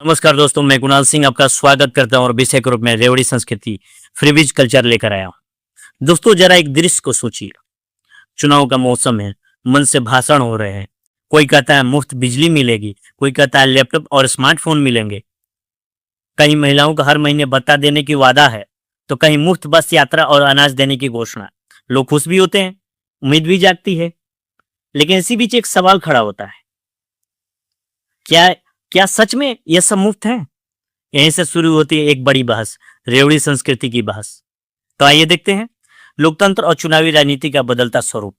नमस्कार दोस्तों, मैं कुणाल सिंह आपका स्वागत करता हूं और विषय के रूप में रेवड़ी संस्कृति फ्रीबीज कल्चर लेकर आया हूं। दोस्तों, जरा एक दृश्य को सोचिए। चुनाव का मौसम है, मन से भाषण हो रहे हैं। कोई कहता है मुफ्त बिजली मिलेगी, कोई कहता है लैपटॉप और स्मार्टफोन मिलेंगे। कहीं महिलाओं को हर महीने भत्ता देने की वादा है, तो कहीं मुफ्त बस यात्रा और अनाज देने की घोषणा। लोग खुश भी होते हैं, उम्मीद भी जागती है, लेकिन इसी बीच एक सवाल खड़ा होता है। क्या क्या सच में यह सब मुफ्त है? यहीं से शुरू होती है एक बड़ी बहस, रेवड़ी संस्कृति की बहस। तो आइए देखते हैं लोकतंत्र और चुनावी राजनीति का बदलता स्वरूप।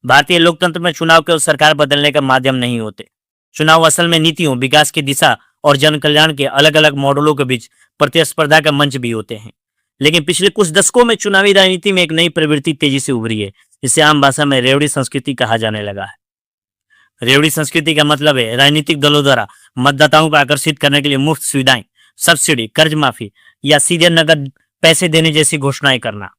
भारतीय लोकतंत्र में चुनाव केवल सरकार बदलने का माध्यम नहीं होते। चुनाव असल में नीतियों, विकास की दिशा और जन कल्याण के अलग अलग मॉडलों के बीच प्रतिस्पर्धा का मंच भी होते हैं। लेकिन पिछले कुछ दशकों में चुनावी राजनीति में एक नई प्रवृत्ति तेजी से उभरी है, जिसे आम भाषा में रेवड़ी संस्कृति कहा जाने लगा है। रेवड़ी संस्कृति का मतलब है राजनीतिक दलों द्वारा मतदाताओं को आकर्षित करने के लिए मुफ्त सुविधाएं, सब्सिडी, कर्ज माफी या सीधे नगद पैसे देने जैसी घोषणाएं करना।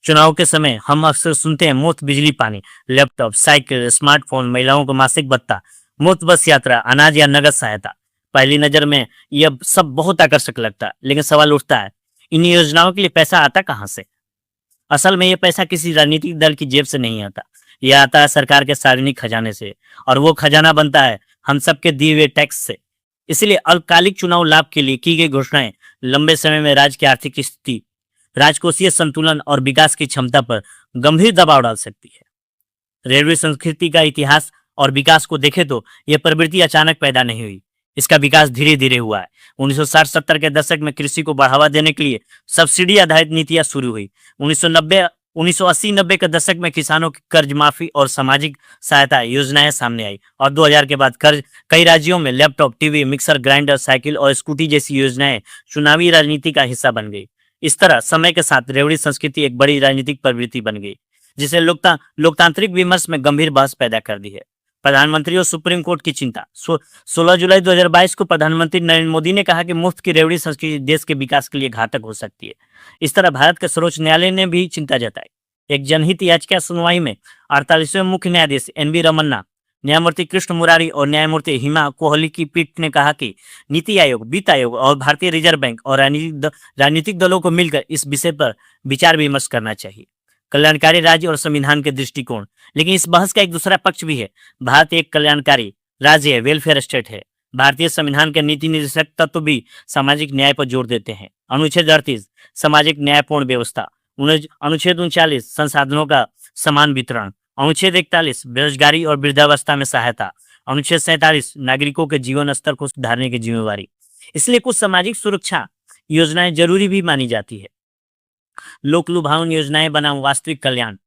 चुनाव के समय हम अक्सर सुनते हैं मुफ्त बिजली पानी, लैपटॉप, साइकिल, स्मार्टफोन, महिलाओं को मासिक भत्ता, मुफ्त बस यात्रा, अनाज या नगद सहायता। पहली नजर में यह सब बहुत आकर्षक लगता है, लेकिन सवाल उठता है, इन योजनाओं के लिए पैसा आता कहां से? असल में यह पैसा किसी राजनीतिक दल की जेब से नहीं आता। यह आता है सरकार के सार्वजनिक खजाने से, और वो खजाना बनता है हम सबके दिए हुए टैक्स से। इसलिए अल्पकालिक चुनाव लाभ के लिए की गई घोषणाएं लंबे समय में राज्य की आर्थिक स्थिति, राजकोषीय संतुलन और विकास की क्षमता पर गंभीर दबाव डाल सकती है। रेलवे संस्कृति का इतिहास और विकास को देखें तो यह प्रवृत्ति अचानक पैदा नहीं हुई। इसका विकास धीरे धीरे हुआ है। 1960-70 के दशक में कृषि को बढ़ावा देने के लिए सब्सिडी आधारित नीतियां शुरू हुई। 1980-90 के दशक में किसानों की कर्ज माफी और सामाजिक सहायता योजनाएं सामने आई, और 2000 के बाद कर्ज कई राज्यों में laptop, TV, mixer grinder, cycle और स्कूटी जैसी योजनाएं चुनावी राजनीति का हिस्सा बन गई। इस तरह समय के साथ रेवड़ी संस्कृति एक बड़ी राजनीतिक प्रवृत्ति बन गई, जिसे लोकतांत्रिक विमर्श में गंभीर बहस पैदा कर दी है। प्रधानमंत्री और सुप्रीम कोर्ट की चिंता। 16 जुलाई 2022 को प्रधानमंत्री नरेंद्र मोदी ने कहा कि मुफ्त की रेवड़ी संस्कृति देश के विकास के लिए घातक हो सकती है। इस तरह भारत के सर्वोच्च न्यायालय ने भी चिंता जताई। एक जनहित याचिका सुनवाई में 48वें मुख्य न्यायाधीश NV रमन्ना, न्यायमूर्ति कृष्ण मुरारी और न्यायमूर्ति हिमा कोहली की पीठ ने कहा कि नीति आयोग, वित्त आयोग और भारतीय रिजर्व बैंक और राजनीतिक दलों को मिलकर इस विषय पर विचार विमर्श करना चाहिए। कल्याणकारी राज्य और संविधान के दृष्टिकोण। लेकिन इस बहस का एक दूसरा पक्ष भी है। भारत एक कल्याणकारी राज्य है, वेलफेयर स्टेट है। भारतीय संविधान के नीति निर्देशक तत्व भी सामाजिक न्याय पर जोर देते हैं। अनुच्छेद 38 सामाजिक न्यायपूर्ण व्यवस्था, अनुच्छेद 39 संसाधनों का समान वितरण, अनुच्छेद 41 बेरोजगारी और वृद्धावस्था में सहायता, अनुच्छेद 47 नागरिकों के जीवन स्तर को सुधारने की जिम्मेवारी। इसलिए कुछ सामाजिक सुरक्षा योजनाएं जरूरी भी मानी जाती है। लोक लुभावन योजनाएं बनाम वास्तविक कल्याण।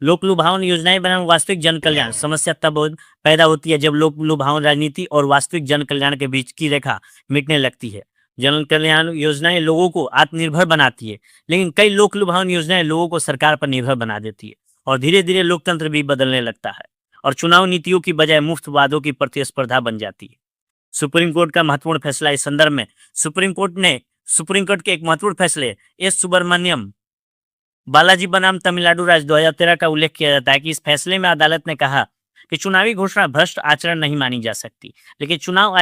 लोक लुभावन योजनाएं बनाम वास्तविक जन कल्याण। समस्या तब पैदा होती है जब लोक लुभावन राजनीति और वास्तविक जन कल्याण के बीच की रेखा मिटने लगती है। जन कल्याण योजनाएं लोगों को आत्मनिर्भर बनाती है, लेकिन कई लोक लुभावन योजनाएं लोगों को सरकार पर निर्भर बना देती है, और धीरे धीरे लोकतंत्र भी बदलने लगता है और चुनाव नीतियों की बजाय मुफ्त वादों की प्रतिस्पर्धा बन जाती है। सुप्रीम कोर्ट का महत्वपूर्ण फैसला। इस संदर्भ में सुप्रीम कोर्ट के एक महत्वपूर्ण फैसले एस सुब्रमण्यम बालाजी बनाम तमिलनाडु राज्य 2013 का उल्लेख किया जाता है कि इस फैसले में अदालत ने कहा कि चुनावी घोषणा भ्रष्ट आचरण नहीं मानी जा सकती, लेकिन चुनाव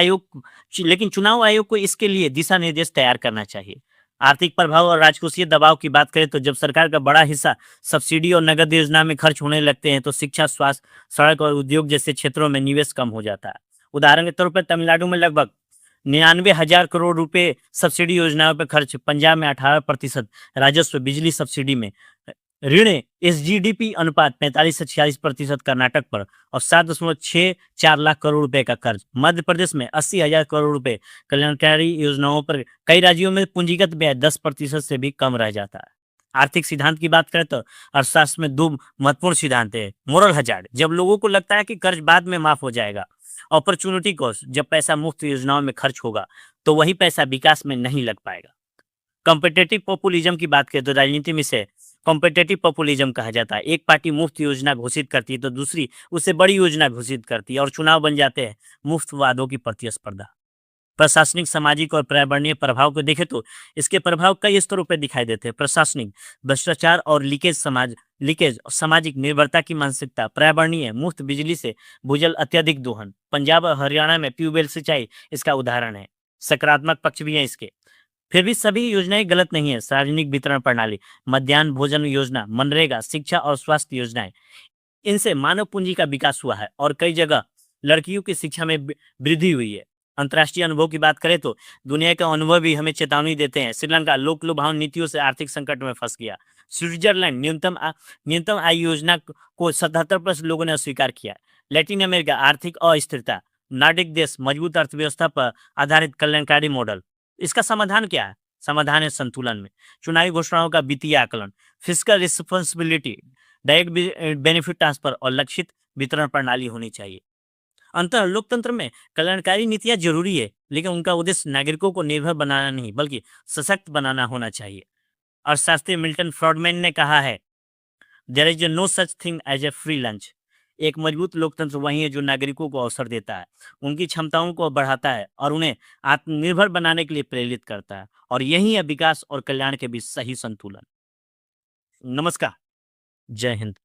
आयोग को इसके लिए दिशा निर्देश तैयार करना चाहिए। आर्थिक प्रभाव और राजकोषीय दबाव की बात करें तो जब सरकार का बड़ा हिस्सा सब्सिडी और नगद योजना में खर्च होने लगते हैं तो शिक्षा, स्वास्थ्य, सड़क और उद्योग जैसे क्षेत्रों में निवेश कम हो जाता है। उदाहरण के तौर पर तमिलनाडु में लगभग 99,000 करोड़ रुपए सब्सिडी योजनाओं पर खर्च, पंजाब में 18% राजस्व बिजली सब्सिडी में, ऋण SGDP अनुपात 45 से 46% कर्नाटक पर, और 7.64 लाख करोड़ रुपए का कर्ज। मध्य प्रदेश में 80,000 करोड़ रुपए कल्याणकारी योजनाओं पर। कई राज्यों में पूंजीगत व्यय 10% से भी कम रह जाता है। आर्थिक सिद्धांत की बात करें तो अर्थशास्त्र में दो महत्वपूर्ण सिद्धांत है। मोरल हजार्ड, जब लोगों को लगता है कि कर्ज बाद में माफ हो जाएगा। अपॉर्चुनिटी कॉस्ट, जब पैसा मुफ्त योजनाओं में खर्च होगा तो वही पैसा विकास में नहीं लग पाएगा। कॉम्पिटेटिव पॉपुलिज्म की बात करें तो राजनीति में से कॉम्पिटेटिव पॉपुलिज्म कहा जाता है। एक पार्टी मुफ्त योजना घोषित करती है तो दूसरी उससे बड़ी योजना घोषित करती है, और चुनाव बन जाते हैं मुफ्त वादों की प्रतिस्पर्धा। प्रशासनिक, सामाजिक और पर्यावरणीय प्रभाव को देखें तो इसके प्रभाव कई स्तरों पे दिखाई देते हैं। प्रशासनिक, भ्रष्टाचार और लीकेज, सामाजिक निर्भरता की मानसिकता, पर्यावरणीय, मुफ्त बिजली से भूजल अत्यधिक दोहन। पंजाब और हरियाणा में ट्यूबवेल सिंचाई इसका उदाहरण है। सकारात्मक पक्ष भी हैं इसके। फिर भी सभी योजनाएं गलत नहीं है। सार्वजनिक वितरण प्रणाली, मध्याह्न भोजन योजना, मनरेगा, शिक्षा और स्वास्थ्य योजनाएं, इनसे मानव पूंजी का विकास हुआ है और कई जगह लड़कियों की शिक्षा में वृद्धि हुई है। अंतर्राष्ट्रीय अनुभव की बात करें तो दुनिया के अनुभव भी हमें चेतावनी देते हैं। श्रीलंका लोक लुभावन नीतियों से आर्थिक संकट में फंस गया। स्विट्जरलैंड न्यूनतम आय योजना को 77% लोगों ने अस्वीकार किया। लैटिन अमेरिका आर्थिक अस्थिरता। नॉर्डिक देश मजबूत अर्थव्यवस्था पर आधारित कल्याणकारी मॉडल। इसका समाधान क्या है? समाधान है संतुलन में। चुनावी घोषणाओं का वित्तीय आकलन, physical responsibility, direct benefit transfer और लक्षित वितरण प्रणाली होनी चाहिए। अंततः लोकतंत्र में कल्याणकारी नीतियां जरूरी है, लेकिन उनका उद्देश्य नागरिकों को निर्भर बनाना नहीं बल्कि सशक्त बनाना होना चाहिए। अर्थशास्त्री मिल्टन फ्रॉडमैन ने कहा है, there is no such thing as a free lunch. एक मजबूत लोकतंत्र वही है जो नागरिकों को अवसर देता है, उनकी क्षमताओं को बढ़ाता है और उन्हें आत्मनिर्भर बनाने के लिए प्रेरित करता है। और यही है विकास और कल्याण के बीच सही संतुलन। नमस्कार। जय हिंद।